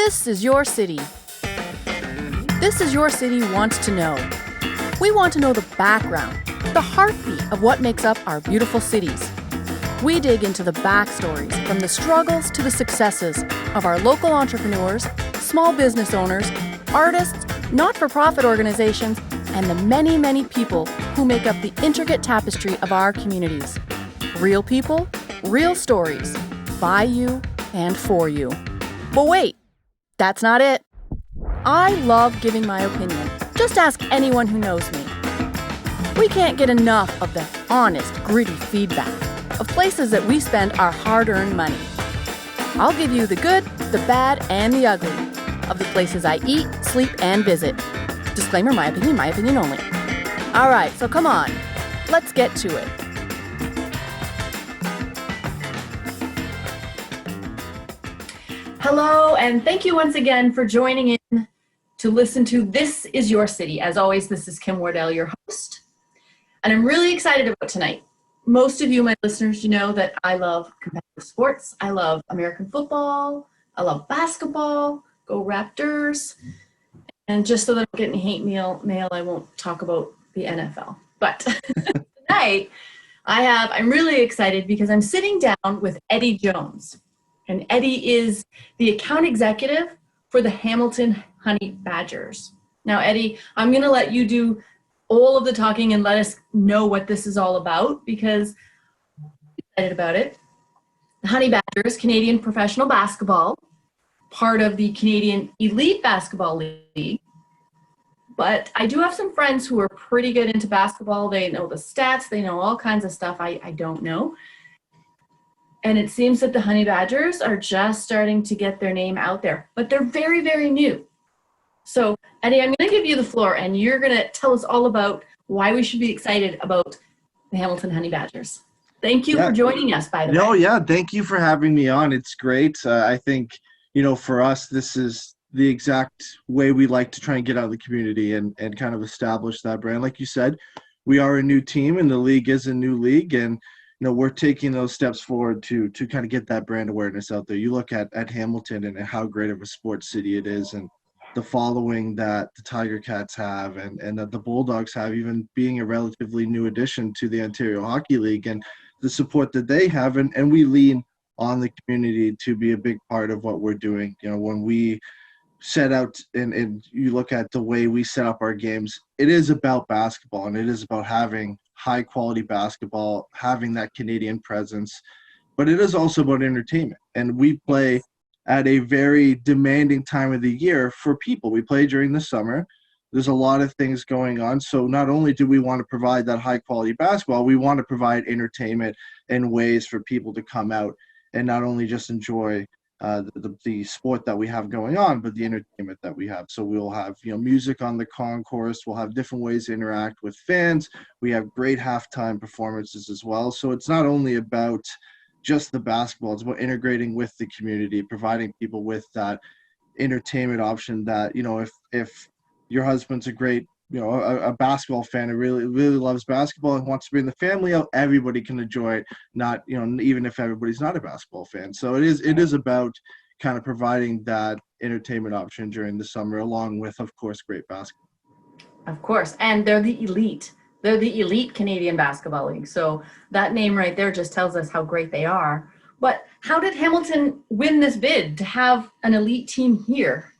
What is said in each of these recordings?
This is your city. This is your city wants to know. We want to know the background, the heartbeat of what makes up our beautiful cities. We dig into the backstories, from the struggles to the successes of our local entrepreneurs, small business owners, artists, not-for-profit organizations, and the many, many people who make up the intricate tapestry of our communities. Real people, real stories, by you and for you. But wait, that's not it. I love giving my opinion. Just ask anyone who knows me. We can't get enough of the honest, gritty feedback of places that we spend our hard-earned money. I'll give you the good, the bad, and the ugly of the places I eat, sleep, and visit. Disclaimer, my opinion only. All right, so come on, let's get to it. Hello, and thank you once again for joining in to listen to This Is Your City. As always, this is Kim Wardell, your host, and I'm really excited about tonight. Most of you, my listeners, you know that I love competitive sports. I love American football. I love basketball. Go Raptors. And just so that I don't get any hate mail, I won't talk about the NFL. But tonight, I'm really excited because I'm sitting down with Eddy Jones. And Eddy is the account executive for the Hamilton Honey Badgers. Now, Eddy, I'm going to let you do all of the talking and let us know what this is all about, because I'm excited about it. The Honey Badgers, Canadian professional basketball, part of the Canadian Elite Basketball League. But I do have some friends who are pretty good into basketball. They know the stats. They know all kinds of stuff I don't know. And it seems that the Honey Badgers are just starting to get their name out there. But they're very, very new. So, Eddy, I'm going to give you the floor, and you're going to tell us all about why we should be excited about the Hamilton Honey Badgers. Thank you for joining us, by the way. No, yeah, thank you for having me on. It's great. I think, for us, this is the exact way we like to try and get out of the community and kind of establish that brand. Like you said, we are a new team, and the league is a new league, and we're taking those steps forward to kind of get that brand awareness out there. You look at Hamilton and how great of a sports city it is, and the following that the Tiger Cats have and that the Bulldogs have, even being a relatively new addition to the Ontario Hockey League, and the support that they have. And we lean on the community to be a big part of what we're doing. When we set out and you look at the way we set up our games, it is about basketball, and it is about having high quality basketball, having that Canadian presence, but it is also about entertainment. And we play at a very demanding time of the year for people. We play during the summer. There's a lot of things going on. So not only do we want to provide that high quality basketball, we want to provide entertainment and ways for people to come out and not only just enjoy the sport that we have going on, but the entertainment that we have. So we'll have music on the concourse. We'll have different ways to interact with fans. We have great halftime performances as well. So it's not only about just the basketball, it's about integrating with the community, providing people with that entertainment option that if your husband's a great a basketball fan who really loves basketball and wants to bring the family out, everybody can enjoy it, not even if everybody's not a basketball fan. So it is about kind of providing that entertainment option during the summer, along with, of course, great basketball. Of course, and they're the elite. They're the elite Canadian Basketball League. So that name right there just tells us how great they are. But how did Hamilton win this bid to have an elite team here?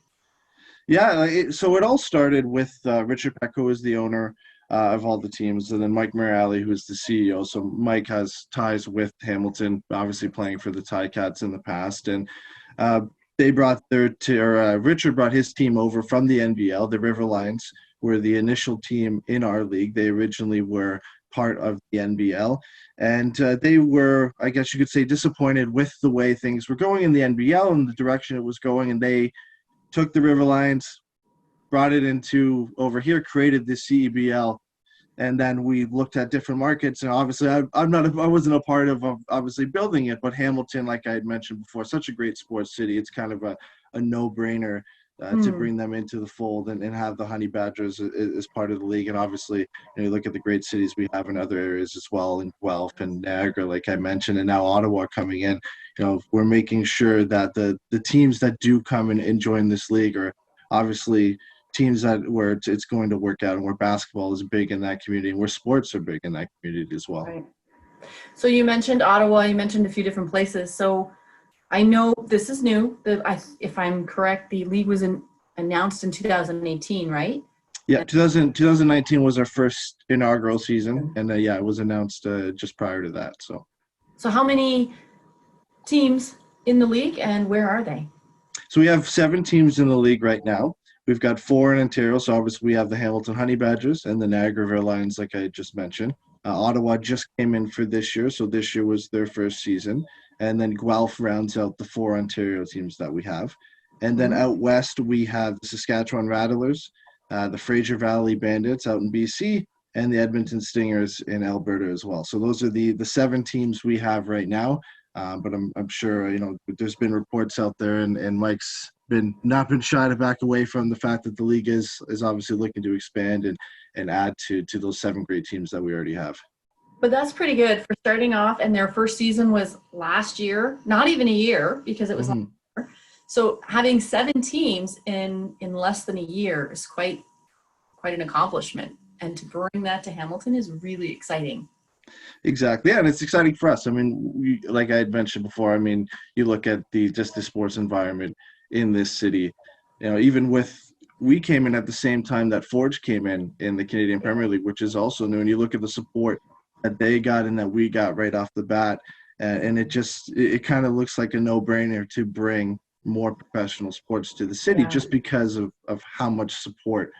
Yeah, so it all started with Richard Peck, who is the owner of all the teams, and then Mike Morali, who is the CEO. So Mike has ties with Hamilton, obviously playing for the Ticats in the past. And they brought Richard brought his team over from the NBL. The River Lions were the initial team in our league. They originally were part of the NBL. And they were, I guess you could say, disappointed with the way things were going in the NBL and the direction it was going. And they took the River Lions, brought it into over here, created the CEBL, and then we looked at different markets. And obviously, I wasn't a part of obviously building it, but Hamilton, like I had mentioned before, such a great sports city. It's kind of a no-brainer to bring them into the fold and have the Honey Badgers as part of the league. And obviously, you look at the great cities we have in other areas as well, in Guelph and Niagara, like I mentioned, and now Ottawa coming in. We're making sure that the teams that do come and join this league are obviously teams where it's going to work out, and where basketball is big in that community, and where sports are big in that community as well. Right. So you mentioned Ottawa, you mentioned a few different places. So I know this is new. If I'm correct, the league was announced in 2018, right? Yeah, 2019 was our first inaugural season, and it was announced just prior to that. So how many teams in the league, and where are they? So we have 7 teams in the league right now. We've got 4 in Ontario. So obviously we have the Hamilton Honey Badgers and the Niagara Lions, like I just mentioned. Ottawa just came in for this year, so this year was their first season. And then Guelph rounds out the 4 Ontario teams that we have. And then out west, we have the Saskatchewan Rattlers, the Fraser Valley Bandits out in BC, and the Edmonton Stingers in Alberta as well. So those are the 7 teams we have right now. But I'm sure, there's been reports out there, and Mike's not been shy to back away from the fact that the league is obviously looking to expand and add to those 7 great teams that we already have. But that's pretty good for starting off, and their first season was last year, not even a year, because it was last year. So having 7 teams in less than a year is quite an accomplishment, and to bring that to Hamilton is really exciting. Exactly. Yeah, and it's exciting for us. I mean, like I had mentioned before, I mean, you look at the sports environment in this city, even we came in at the same time that Forge came in the Canadian Premier League, which is also new. And you look at the support that they got and that we got right off the bat, and it kind of looks like a no-brainer to bring more professional sports to the city, just because of how much support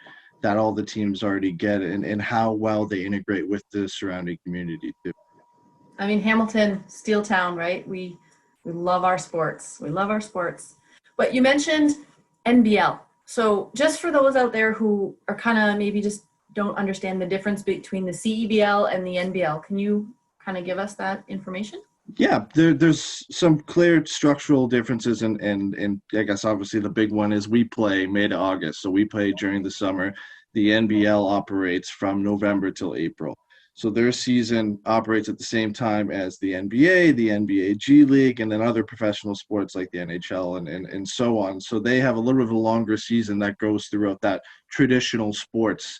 that all the teams already get, and how well they integrate with the surrounding community too. I mean, Hamilton, steel town, right? We love our sports. We love our sports. But you mentioned NBL. So just for those out there who are kind of maybe just don't understand the difference between the CEBL and the NBL, can you kind of give us that information? Yeah, there's some clear structural differences, and I guess obviously the big one is we play May to August, so we play during the summer. The NBL operates from November till April, so their season operates at the same time as the NBA, the NBA G League, and then other professional sports like the NHL and so on. So they have a little bit of a longer season that goes throughout that traditional sports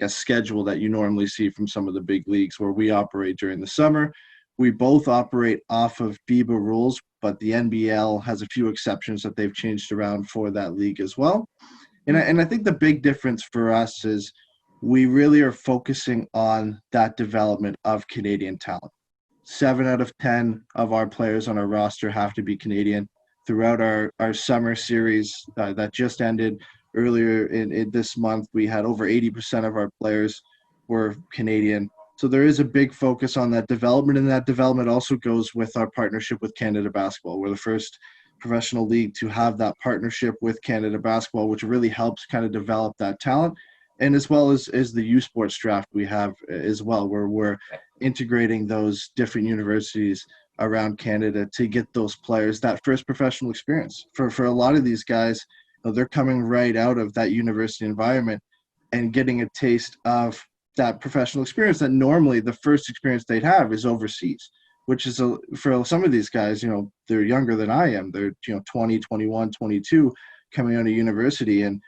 schedule that you normally see from some of the big leagues, where we operate during the summer. We both operate off of FIBA rules, but the NBL has a few exceptions that they've changed around for that league as well. And I think the big difference for us is we really are focusing on that development of Canadian talent. 7 out of 10 of our players on our roster have to be Canadian. Throughout our summer series that just ended earlier in this month, we had over 80% of our players were Canadian. So there is a big focus on that development, and that development also goes with our partnership with Canada Basketball. We're the first professional league to have that partnership with Canada Basketball, which really helps kind of develop that talent, and as well as the U Sports draft we have as well, where we're integrating those different universities around Canada to get those players that first professional experience. For a lot of these guys, they're coming right out of that university environment and getting a taste of that professional experience that normally the first experience they'd have is overseas, which is for some of these guys, they're younger than I am. They're 20, 21, 22 coming out of university, and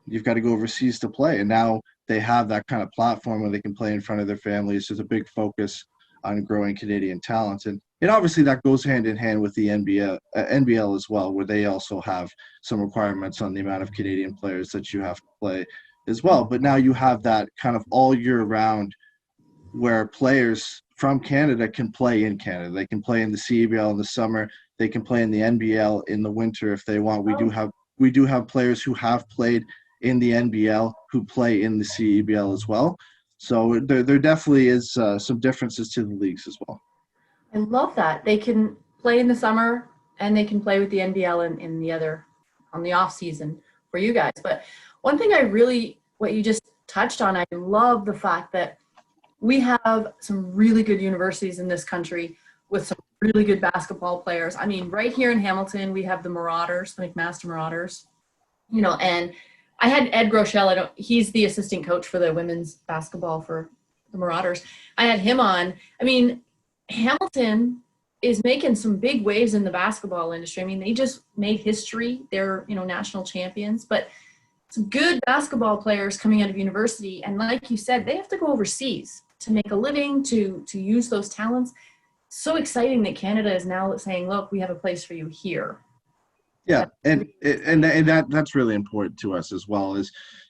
you've got to go overseas to play. And now they have that kind of platform where they can play in front of their families. There's a big focus on growing Canadian talent. And obviously that goes hand in hand with the NBL as well, where they also have some requirements on the amount of Canadian players that you have to play as well. But now you have that kind of all year round where players from Canada can play in Canada. They can play in the CEBL in the summer. They can play in the NBL in the winter if they want. We do have players who have played in the NBL who play in the CEBL as well. So there definitely is some differences to the leagues as well. I love that. They can play in the summer and they can play with the NBL in the other on the off season for you guys. But one thing what you just touched on, I love the fact that we have some really good universities in this country with some really good basketball players. I mean, right here in Hamilton, we have the Marauders, the McMaster Marauders. And I had Ed Groeschel. He's the assistant coach for the women's basketball for the Marauders. I had him on. I mean, Hamilton is making some big waves in the basketball industry. I mean, they just made history. They're, national champions, but some good basketball players coming out of university. And like you said, they have to go overseas to make a living, to use those talents. So exciting that Canada is now saying, look, we have a place for you here. Yeah, and that's really important to us as well.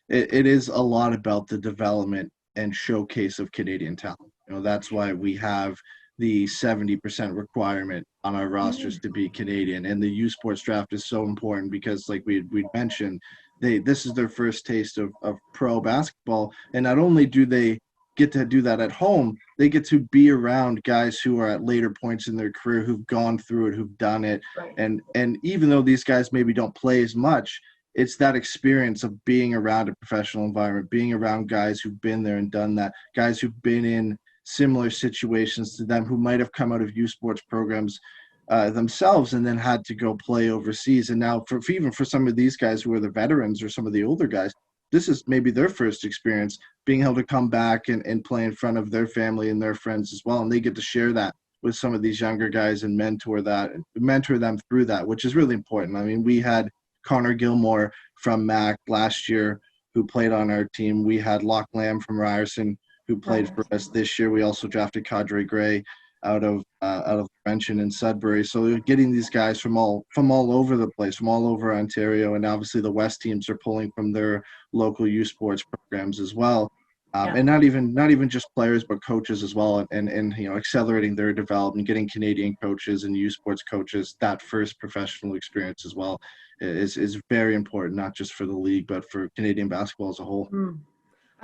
It is a lot about the development and showcase of Canadian talent. That's why we have the 70% requirement on our rosters to be Canadian, and the U Sports draft is so important because, like we mentioned, this is their first taste of pro basketball, and not only do they get to do that at home, they get to be around guys who are at later points in their career, who've gone through it, who've done it. Right. And even though these guys maybe don't play as much, it's that experience of being around a professional environment, being around guys who've been there and done that, guys who've been in similar situations to them, who might have come out of U Sports programs themselves and then had to go play overseas. And now even for some of these guys who are the veterans or some of the older guys, this is maybe their first experience being able to come back and play in front of their family and their friends as well. And they get to share that with some of these younger guys and mentor them through that, which is really important. I mean, we had Connor Gilmore from MAC last year who played on our team. We had Locke Lamb from Ryerson who played for us this year. We also drafted Cadre Gray out of Laurentian and Sudbury. So getting these guys from all over the place, from all over Ontario, and obviously the West teams are pulling from their local U Sports programs as well. And not even just players, but coaches as well, and accelerating their development, getting Canadian coaches and U Sports coaches that first professional experience as well is very important, not just for the league, but for Canadian basketball as a whole.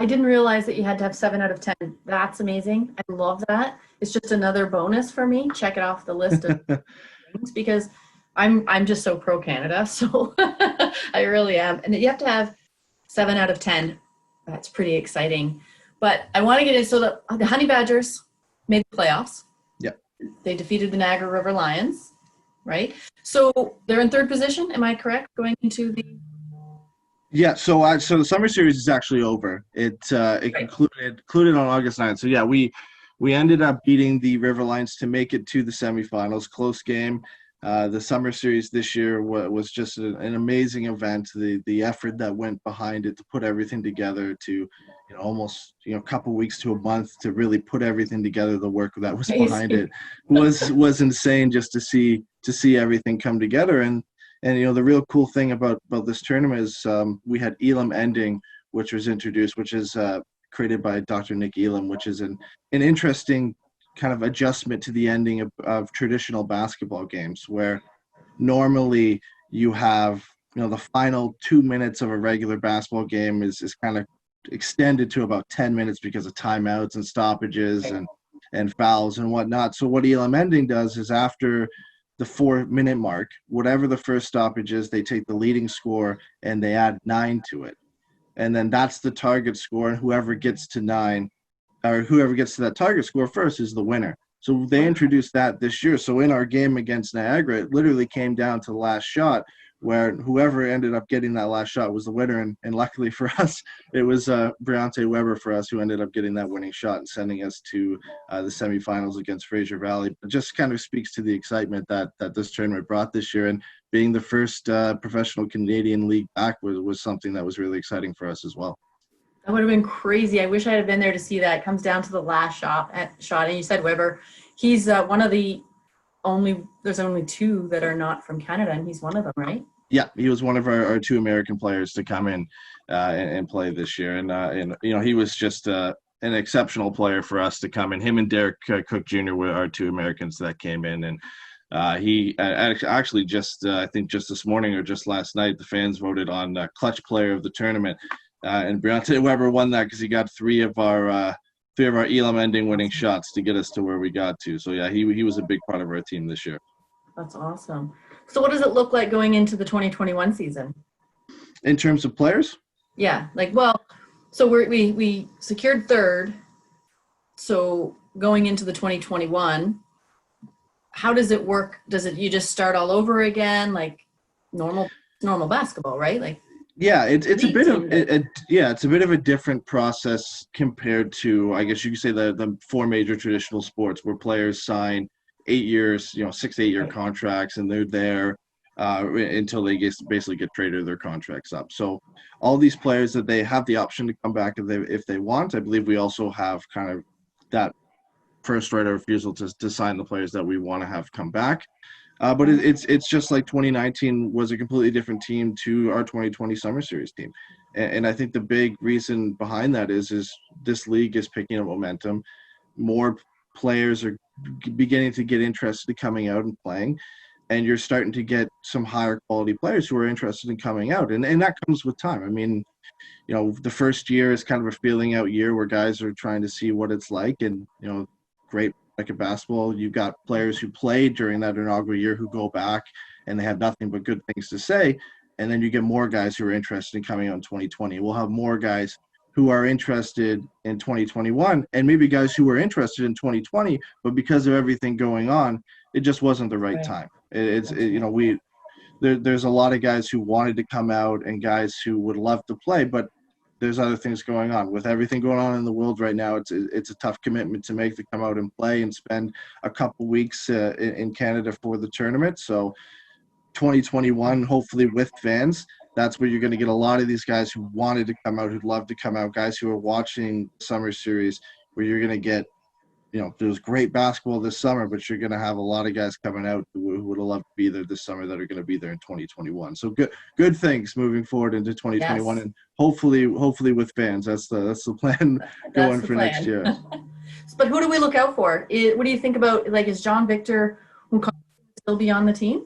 I didn't realize that you had to have 7 out of 10. That's amazing. I love that. It's just another bonus for me. Check it off the list of things because I'm just so pro Canada. So I really am. And you have to have 7 out of 10. That's pretty exciting. But I want to get in. So the Honey Badgers made the playoffs. Yeah. They defeated the Niagara River Lions, right? So they're in 3rd position. Am I correct? Going into the Yeah, so the summer series is actually over. It concluded on August 9th. So yeah, we ended up beating the River Lions to make it to the semifinals. Close game. The summer series this year was just an amazing event. The effort that went behind it to put everything together, to almost a couple weeks to a month to really put everything together. The work that was behind it was insane, just to see everything come together. And the real cool thing about this tournament is we had Elam Ending, which was introduced, which is created by Dr. Nick Elam, which is an interesting kind of adjustment to the ending of traditional basketball games, where normally you have the final 2 minutes of a regular basketball game is kind of extended to about 10 minutes because of timeouts and stoppages and fouls and whatnot. So what Elam Ending does is, after the 4-minute mark, whatever the first stoppage is, they take the leading score and they add 9 to it. And then that's the target score, and whoever gets to 9, or whoever gets to that target score first, is the winner. So they introduced that this year. So in our game against Niagara, it literally came down to the last shot, where whoever ended up getting that last shot was the winner. And luckily for us, it was Briante Weber for us who ended up getting that winning shot and sending us to the semifinals against Fraser Valley. It just kind of speaks to the excitement that this tournament brought this year. And being the first professional Canadian league back was something that was really exciting for us as well. That would have been crazy. I wish I had been there to see that. It comes down to the last shot. And you said Weber. He's one of the there's only 2 that are not from Canada, and he's one of them, right? Yeah, he was one of our 2 American players to come in and play this year. And he was just an exceptional player for us to come in. Him and Derek Cook Jr. were our 2 Americans that came in. And he actually I think just this morning or just last night, the fans voted on clutch player of the tournament. And Briante Weber won that because he got 3 of our Elam Ending winning shots to get us to where we got to. So yeah, he was a big part of our team this year. That's awesome. So what does it look like going into the 2021 season? In terms of players? Yeah, so we secured 3rd. So going into the 2021, how does it work? You just start all over again, like normal basketball, right? Yeah, it's a League bit of team does. it's a bit of a different process compared to, I guess you could say, the four major traditional sports where players sign 8 years, 6 to 8 year Right. contracts, and they're there until they basically get traded or their contracts up. So all these players that they have the option to come back if they want. I believe we also have kind of that first right of refusal to sign the players that we want to have come back. But Okay. it's just like 2019 was a completely different team to our 2020 Summer Series team, and I think the big reason behind that is this league is picking up momentum. More players are beginning to get interested in coming out and playing, and you're starting to get some higher quality players who are interested in coming out, and that comes with time. I mean, the first year is kind of a feeling out year where guys are trying to see what it's like, and great like a basketball, you've got players who played during that inaugural year who go back and they have nothing but good things to say, and then you get more guys who are interested in coming out in 2020. We'll have more guys who are interested in 2021, and maybe guys who were interested in 2020, but because of everything going on, it just wasn't the right Right. time. There's a lot of guys who wanted to come out and guys who would love to play, but there's other things going on. With everything going on in the world right now, it's a tough commitment to make to come out and play and spend a couple weeks in Canada for the tournament. So 2021, hopefully with fans, that's where you're going to get a lot of these guys who wanted to come out, who'd love to come out, guys who are watching the Summer Series, where you're going to get there's great basketball this summer, but you're going to have a lot of guys coming out who would have loved to be there this summer that are going to be there in 2021. So good things moving forward into 2021, Yes, and hopefully with fans. That's the plan that's going the for next plan. year. But who do we look out for? What do you think about, like, is John Victor still be on the team?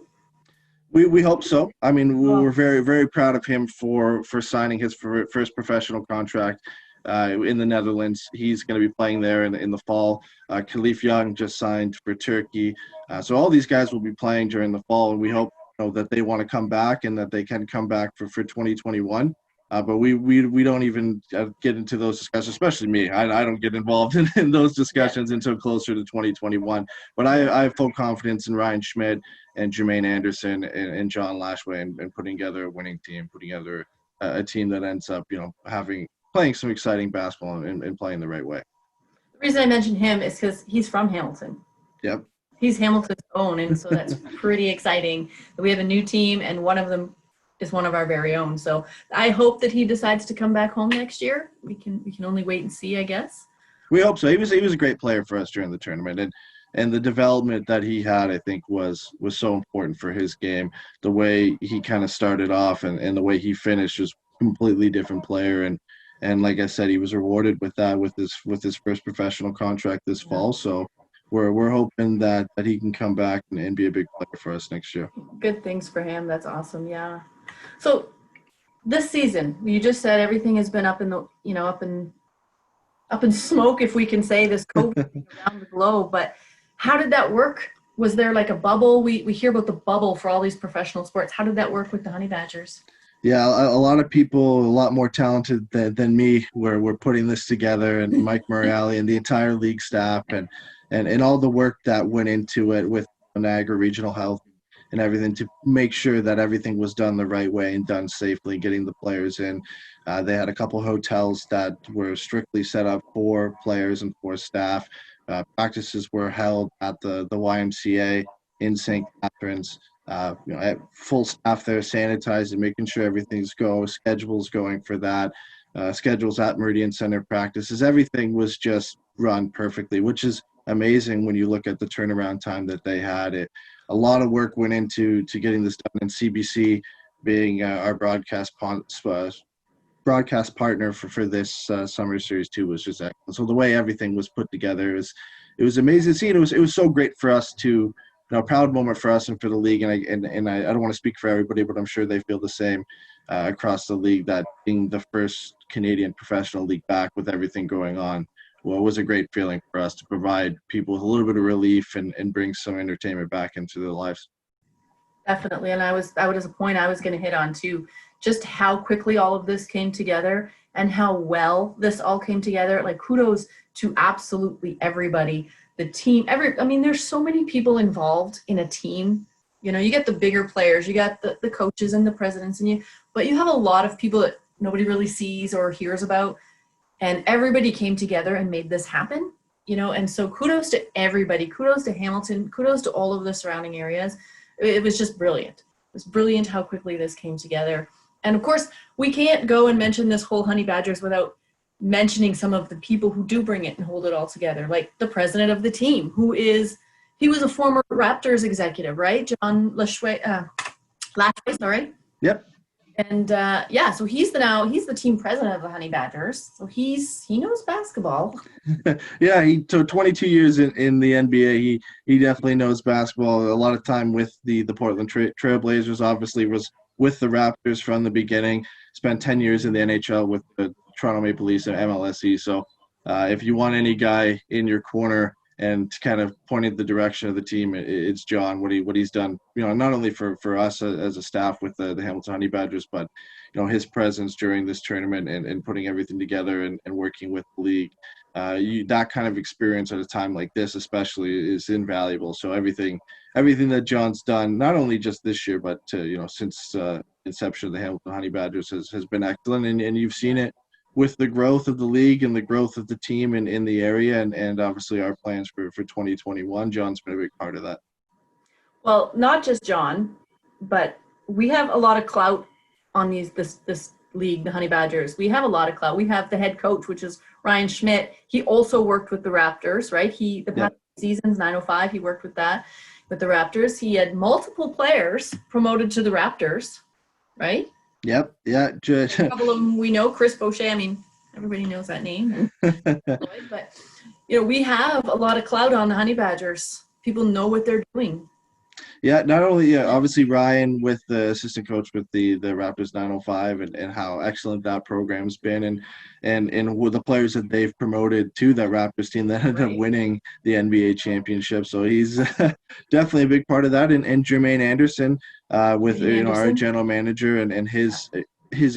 We hope so. I mean, we're Oh, very very proud of him for signing his first professional contract in the Netherlands. He's going to be playing there in the fall. Khalif Young just signed for Turkey, so all these guys will be playing during the fall, and we hope that they want to come back and that they can come back for 2021. But we don't even get into those discussions, especially me. I don't get involved in those yeah, discussions until closer to 2021. But yeah. I have full confidence in Ryan Schmidt and Jermaine Anderson and John Lashway and putting together a winning team, putting together a team that ends up, playing some exciting basketball and playing the right way. The reason I mentioned him is because he's from Hamilton. Yep. He's Hamilton's own, and so that's pretty exciting that we have a new team, and one of them is one of our very own. So I hope that he decides to come back home next year. We can only wait and see, I guess. We hope so. He was a great player for us during the tournament, and the development that he had, I think, was so important for his game. The way he kind of started off and the way he finished was completely different player. And like I said, he was rewarded with that with his first professional contract this Yeah. fall. So we're hoping that he can come back and be a big player for us next year. Good things for him. That's awesome. Yeah. So this season, you just said everything has been up in smoke, if we can say, this COVID thing around the globe. But how did that work? Was there like a bubble? We hear about the bubble for all these professional sports. How did that work with the Honey Badgers? Yeah, a lot of people, a lot more talented than me, were putting this together, and Mike Morreale and the entire league staff, and all the work that went into it with Niagara Regional Health and everything to make sure that everything was done the right way and done safely, getting the players in. They had a couple hotels that were strictly set up for players and for staff. Practices were held at the YMCA in St. Catharines. At full staff there, sanitizing, making sure everything's schedules going for that, schedules at Meridian Center practices. Everything was just run perfectly, which is amazing when you look at the turnaround time that they had. A lot of work went into getting this done, and CBC being our broadcast partner for this summer series too was just excellent. So the way everything was put together it was amazing to see. And it was so great for us to, a proud moment for us and for the league. And I don't want to speak for everybody, but I'm sure they feel the same across the league, that being the first Canadian professional league back with everything going on. Well, it was a great feeling for us to provide people with a little bit of relief and bring some entertainment back into their lives. Definitely. And that was a point I was going to hit on too, just how quickly all of this came together and how well this all came together. Like, kudos to absolutely everybody, the team, I mean, there's so many people involved in a team You get the bigger players, you got the coaches and the presidents, but you have a lot of people that nobody really sees or hears about, and everybody came together and made this happen. And so kudos to everybody, kudos to Hamilton, kudos to all of the surrounding areas. It was just brilliant. It was brilliant how quickly this came together. And of course, we can't go and mention this whole Honey Badgers without mentioning some of the people who do bring it and hold it all together, like the president of the team, he was a former Raptors executive, right? John Lashway, sorry. Yep. And so he's the team president of the Honey Badgers. So he knows basketball. Yeah, so 22 years in the NBA. He definitely knows basketball. A lot of time with the Portland Trailblazers, obviously was with the Raptors from the beginning. Spent 10 years in the NHL with the Toronto Maple Leafs and MLSE. So if you want any guy in your corner and kind of pointing the direction of the team, it's John. What he's done, not only for us as a staff with the Hamilton Honey Badgers, but his presence during this tournament and putting everything together and working with the league. That kind of experience at a time like this especially is invaluable. So everything that John's done, not only just this year, but since inception of the Hamilton Honey Badgers has been excellent, and you've seen it with the growth of the league and the growth of the team in the area, and obviously our plans for 2021. John's been a big part of that. Well, not just John, but we have a lot of clout on this league, the Honey Badgers. We have a lot of clout. We have the head coach, which is Ryan Schmidt. He also worked with the Raptors, right? The past seasons, 905, he worked with the Raptors. He had multiple players promoted to the Raptors, right? Yep. Yeah. A couple of them we know. Chris Boucher. I mean, everybody knows that name. But we have a lot of clout on the Honey Badgers. People know what they're doing. Yeah, not only obviously Ryan with the assistant coach with the Raptors 905 and how excellent that program's been, and with the players that they've promoted to that Raptors team that ended up winning the NBA championship. So he's definitely a big part of that. And Jermaine Anderson with our general manager and his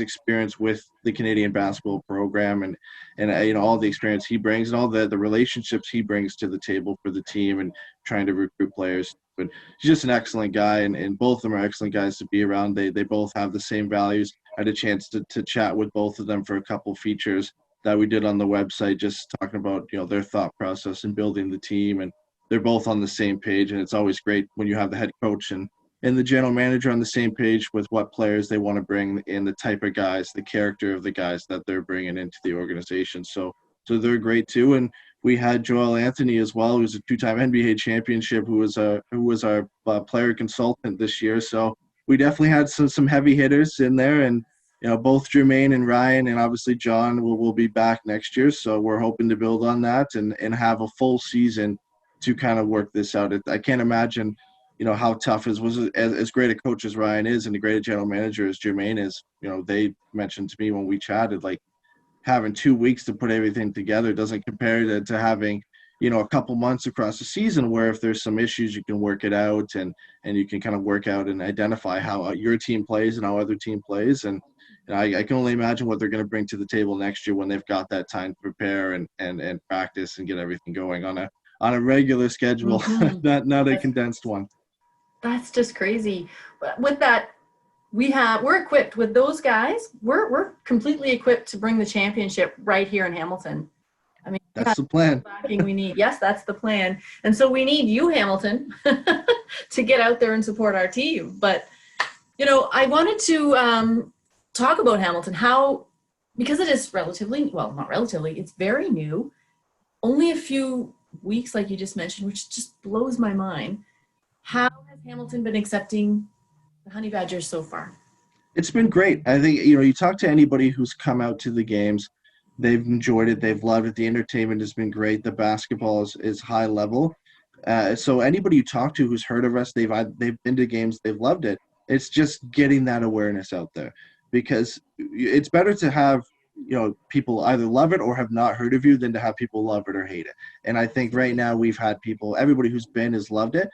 experience with the Canadian basketball program and all the experience he brings and all the relationships he brings to the table for the team and trying to recruit players. But he's just an excellent guy, and both of them are excellent guys to be around. They both have the same values. I had a chance to chat with both of them for a couple features that we did on the website, just talking about their thought process and building the team, and they're both on the same page. And it's always great when you have the head coach and the general manager on the same page with what players they want to bring in, the type of guys, the character of the guys that they're bringing into the organization. So they're great too. And we had Joel Anthony as well, who's a two-time NBA championship, who was our player consultant this year. So we definitely had some heavy hitters in there, and both Jermaine and Ryan, and obviously John will be back next year. So we're hoping to build on that and have a full season to kind of work this out. I can't imagine how tough was as great a coach as Ryan is and a great general manager as Jermaine is. They mentioned to me when we chatted, like, having 2 weeks to put everything together doesn't compare to having, a couple months across the season where if there's some issues, you can work it out and you can kind of work out and identify how your team plays and how other team plays. And I can only imagine what they're going to bring to the table next year when they've got that time to prepare and practice and get everything going on a regular schedule, not a condensed one. That's just crazy. But with that, we're equipped with those guys. We're completely equipped to bring the championship right here in Hamilton. I mean, that's the plan. We need. Yes, that's the plan. And so we need you, Hamilton, to get out there and support our team. But I wanted to talk about Hamilton, because it is it's very new, only a few weeks, like you just mentioned, which just blows my mind. How has Hamilton been accepting the Honey Badgers so far? It's been great. I think, you talk to anybody who's come out to the games, they've enjoyed it, they've loved it. The entertainment has been great. The basketball is high level. So anybody you talk to who's heard of us, they've been to games, they've loved it. It's just getting that awareness out there, because it's better to have people either love it or have not heard of you than to have people love it or hate it. And I think right now we've had everybody who's been has loved it.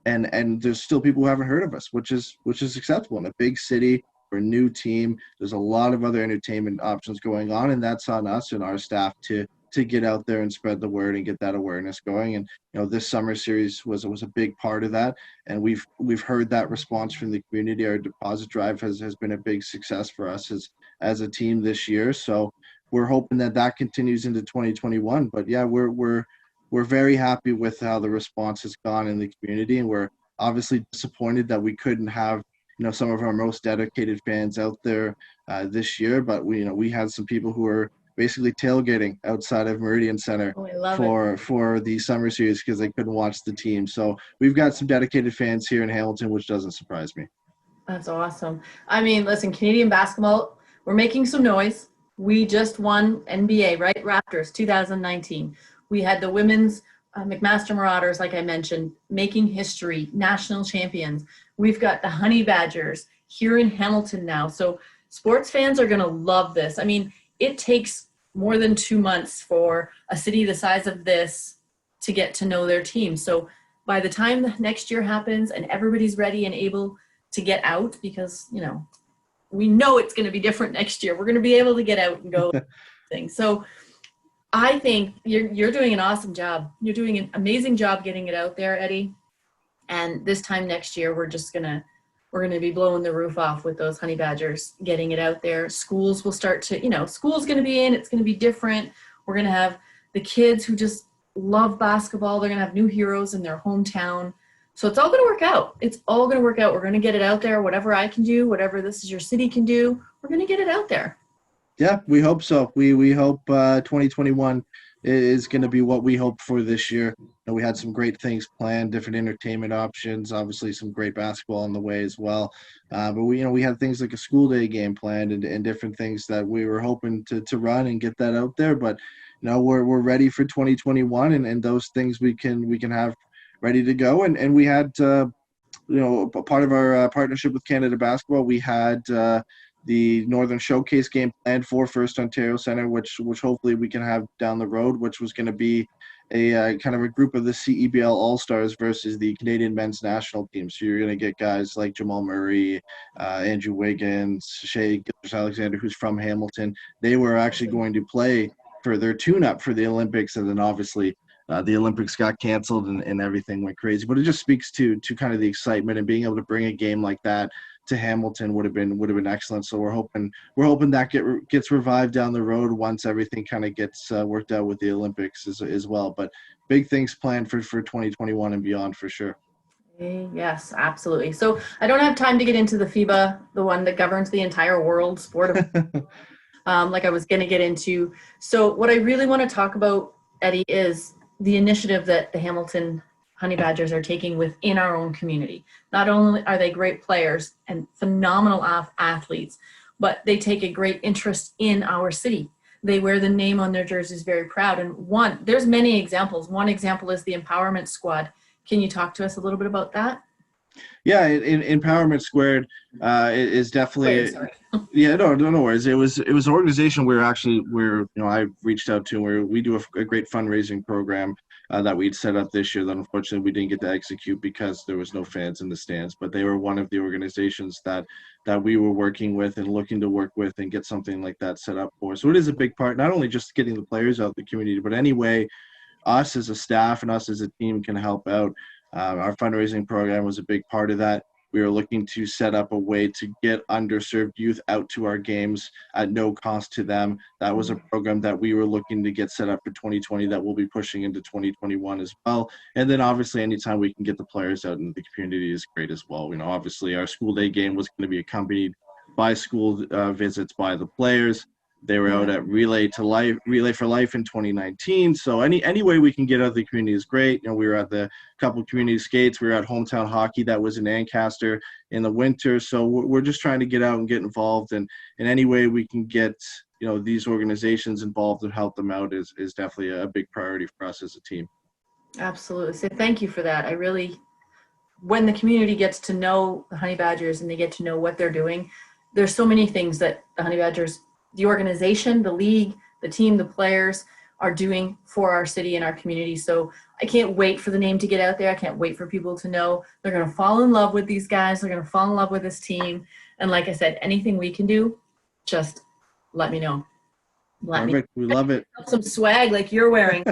And there's still people who haven't heard of us, which is acceptable. In a big city, for a new team, there's a lot of other entertainment options going on, and that's on us and our staff to to get out there and spread the word and get that awareness going. And this summer series was a big part of that, and we've heard that response from the community. Our deposit drive has been a big success for us as a team this year. So we're hoping that continues into 2021. But yeah, we're very happy with how the response has gone in the community, and we're obviously disappointed that we couldn't have some of our most dedicated fans out there this year. But we had some people who were basically tailgating outside of Meridian Center for the summer series because they couldn't watch the team. So we've got some dedicated fans here in Hamilton, which doesn't surprise me. That's awesome. I mean, listen, Canadian basketball, we're making some noise. We just won NBA, right? Raptors 2019. We had the women's McMaster Marauders, like I mentioned, making history, national champions. We've got the Honey Badgers here in Hamilton now. So sports fans are going to love this. I mean, it takes more than 2 months for a city the size of this to get to know their team. So by the time the next year happens and everybody's ready and able to get out, because, we know it's going to be different next year. We're going to be able to get out and go things. So I think you're doing an awesome job. You're doing an amazing job getting it out there, Eddy. And this time next year, we're going to be blowing the roof off with those Honey Badgers, getting it out there. Schools will start to, school's going to be in. It's going to be different. We're going to have the kids who just love basketball. They're going to have new heroes in their hometown. So it's all going to work out. It's all going to work out. We're going to get it out there. Whatever I can do, whatever This Is Your City can do, we're going to get it out there. Yeah, we hope so. We hope 2021 is going to be what we hope for this year. We had some great things planned, different entertainment options, obviously some great basketball on the way as well. But we had things like a school day game planned and different things that we were hoping to run and get that out there. But we're ready for 2021, and those things we can have ready to go. And we had part of our partnership with Canada Basketball, we had the Northern Showcase game planned for First Ontario Centre, which hopefully we can have down the road, which was going to be a kind of a group of the CEBL All-Stars versus the Canadian men's national team. So you're going to get guys like Jamal Murray, Andrew Wiggins, Shea Gilgeous-Alexander, who's from Hamilton. They were actually going to play for their tune-up for the Olympics, and then obviously the Olympics got canceled and everything went crazy. But it just speaks to kind of the excitement, and being able to bring a game like that to Hamilton would have been excellent. So we're hoping that gets revived down the road once everything kind of gets worked out with the Olympics as well. But big things planned for 2021 and beyond for sure. Yes, absolutely. So I don't have time to get into the FIBA, the one that governs the entire world sport of like I was going to get into. So what I really want to talk about, Eddy, is the initiative that the Hamilton Honey Badgers are taking within our own community. Not only are they great players and phenomenal athletes, but they take a great interest in our city. They wear the name on their jerseys very proud. And there's many examples. One example is the Empowerment Squad. Can you talk to us a little bit about that? Yeah, Empowerment Squared is definitely. Yeah, no worries. It was an organization I reached out to, where we do a great fundraising program that we'd set up this year that unfortunately we didn't get to execute because there was no fans in the stands. But they were one of the organizations that we were working with and looking to work with and get something like that set up for. So it is a big part, not only just getting the players out in the community, but any way us as a staff and us as a team can help out. Our fundraising program was a big part of that. We were looking to set up a way to get underserved youth out to our games at no cost to them. That was a program that we were looking to get set up for 2020 that we'll be pushing into 2021 as well. And then obviously anytime we can get the players out into the community is great as well. Obviously our school day game was going to be accompanied by school visits by the players. They were out at Relay for Life in 2019. So any way we can get out of the community is great. We were at the couple community skates. We were at hometown hockey that was in Ancaster in the winter. So we're just trying to get out and get involved. And in any way we can get these organizations involved and help them out is definitely a big priority for us as a team. Absolutely. So thank you for that. When the community gets to know the Honey Badgers and they get to know what they're doing, there's so many things that the Honey Badgers, the organization, the league, the team, the players are doing for our city and our community. So I can't wait for the name to get out there. I can't wait for people to know they're going to fall in love with these guys. They're going to fall in love with this team. And like I said, anything we can do, just let me know. Let me Perfect. We love it. have some swag like you're wearing.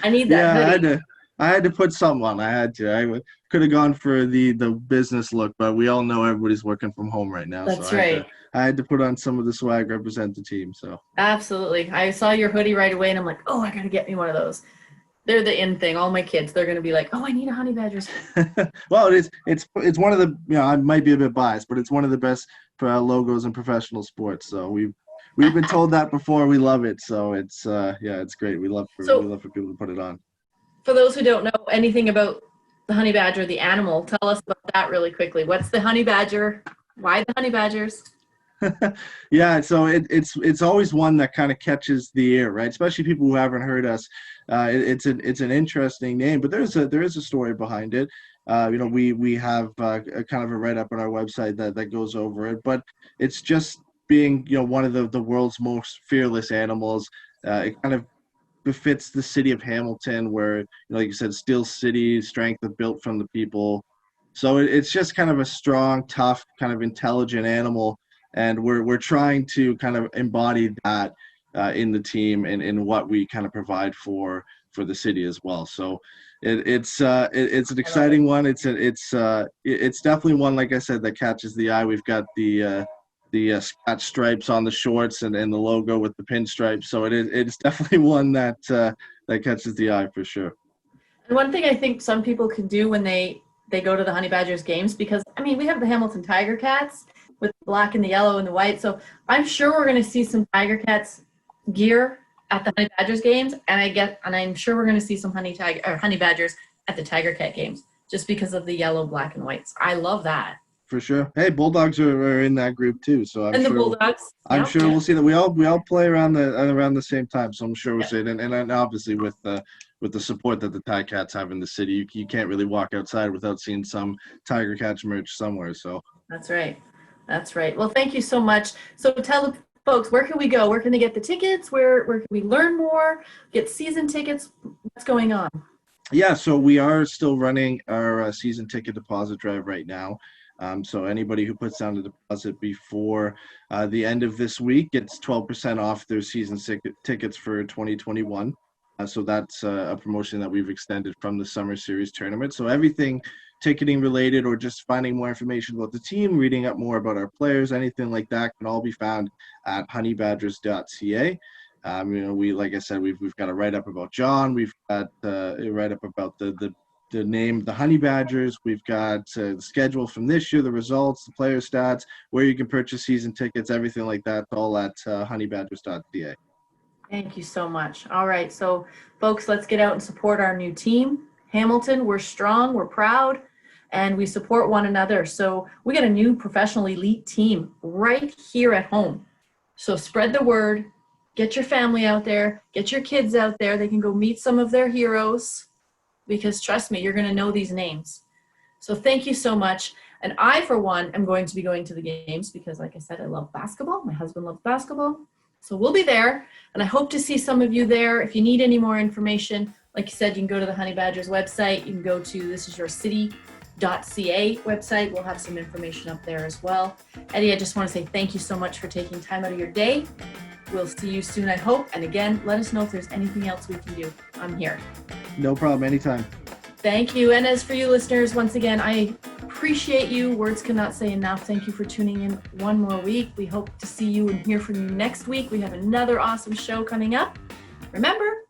I need that Yeah, hoodie. I had to put something on. I had to. Could have gone for the business look, but we all know everybody's working from home right now, so That's right. I had to put on some of the swag, represent the team. So Absolutely. I saw your hoodie right away and I'm like, oh, I gotta get me one of those. They're the in thing. All my kids, they're gonna be like, oh, I need a Honey Badgers. well, it's one of the, I might be a bit biased, but it's one of the best logos in professional sports. So we've been told that before. We love it. So it's it's great. We So love for people to put it on. for those who don't know anything about the honey badger, the animal, tell us about that really quickly. What's the honey badger? Why the honey badgers? Yeah, so it's always one that kind of catches the ear, right? Especially people who haven't heard us. It's an interesting name, but there is a story behind it. We have a kind of a write up on our website that goes over it, but it's just being one of the world's most fearless animals. It kind of befits the city of Hamilton, where like you said, steel city, strength of built from the people. So it's just kind of a strong, tough, kind of intelligent animal, and we're trying to kind of embody that in the team and in what we kind of provide for the city as well. So it's an exciting one. It's definitely one, like I said, that catches the eye. We've got the scotch stripes on the shorts and the logo with the pinstripes. So it's definitely one that catches the eye for sure. And one thing I think some people can do when they go to the Honey Badgers games, because I mean we have the Hamilton Tiger Cats with the black and the yellow and the white, so I'm sure we're going to see some Tiger Cats gear at the Honey Badgers games, and I'm sure we're going to see some Honey Badgers at the Tiger Cat games, just because of the yellow, black, and whites. I love that. For sure. Hey, Bulldogs are in that group too, so And the Bulldogs. I'm sure we'll see that. We all play around the same time, so I'm sure we'll see it. And obviously with the support that the Tiger Cats have in the city, you can't really walk outside without seeing some Tiger Cats merch somewhere. So That's right. That's right. Well, thank you so much. So tell the folks, where can we go? Where can they get the tickets? Where can we learn more? Get season tickets? What's going on? Yeah, so we are still running our season ticket deposit drive right now. So anybody who puts down a deposit before the end of this week gets 12% off their season tickets for 2021. So that's a promotion that we've extended from the Summer Series tournament. So everything ticketing related, or just finding more information about the team, reading up more about our players, anything like that, can all be found at honeybadgers.ca. Like I said, we've got a write up about John. We've got a write up about the name, the Honey Badgers. We've got the schedule from this year, the results, the player stats, where you can purchase season tickets, everything like that, all at honeybadgers.ca. Thank you so much. All right. So, folks, let's get out and support our new team. Hamilton, we're strong, we're proud, and we support one another. So we got a new professional elite team right here at home. So spread the word, get your family out there, get your kids out there. They can go meet some of their heroes, because trust me, you're going to know these names. So thank you so much. And I, for one, am going to be going to the games because, like I said, I love basketball. My husband loves basketball. So we'll be there, and I hope to see some of you there. If you need any more information, like you said, you can go to the Honey Badgers website. You can go to thisisyourcity.ca website. We'll have some information up there as well. Eddy, I just want to say thank you so much for taking time out of your day. We'll see you soon, I hope. And again, let us know if there's anything else we can do. I'm here. No problem. Anytime. Thank you. And as for you listeners, once again, I appreciate you. Words cannot say enough. Thank you for tuning in one more week. We hope to see you and hear from you next week. We have another awesome show coming up. Remember,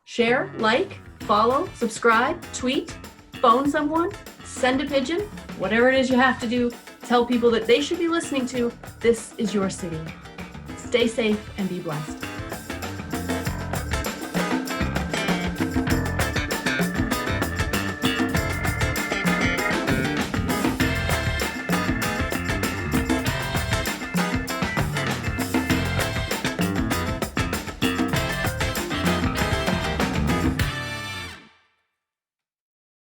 share, like, follow, subscribe, tweet, phone someone, send a pigeon, whatever it is you have to do. Tell people that they should be listening to This Is Your City. Stay safe and be blessed.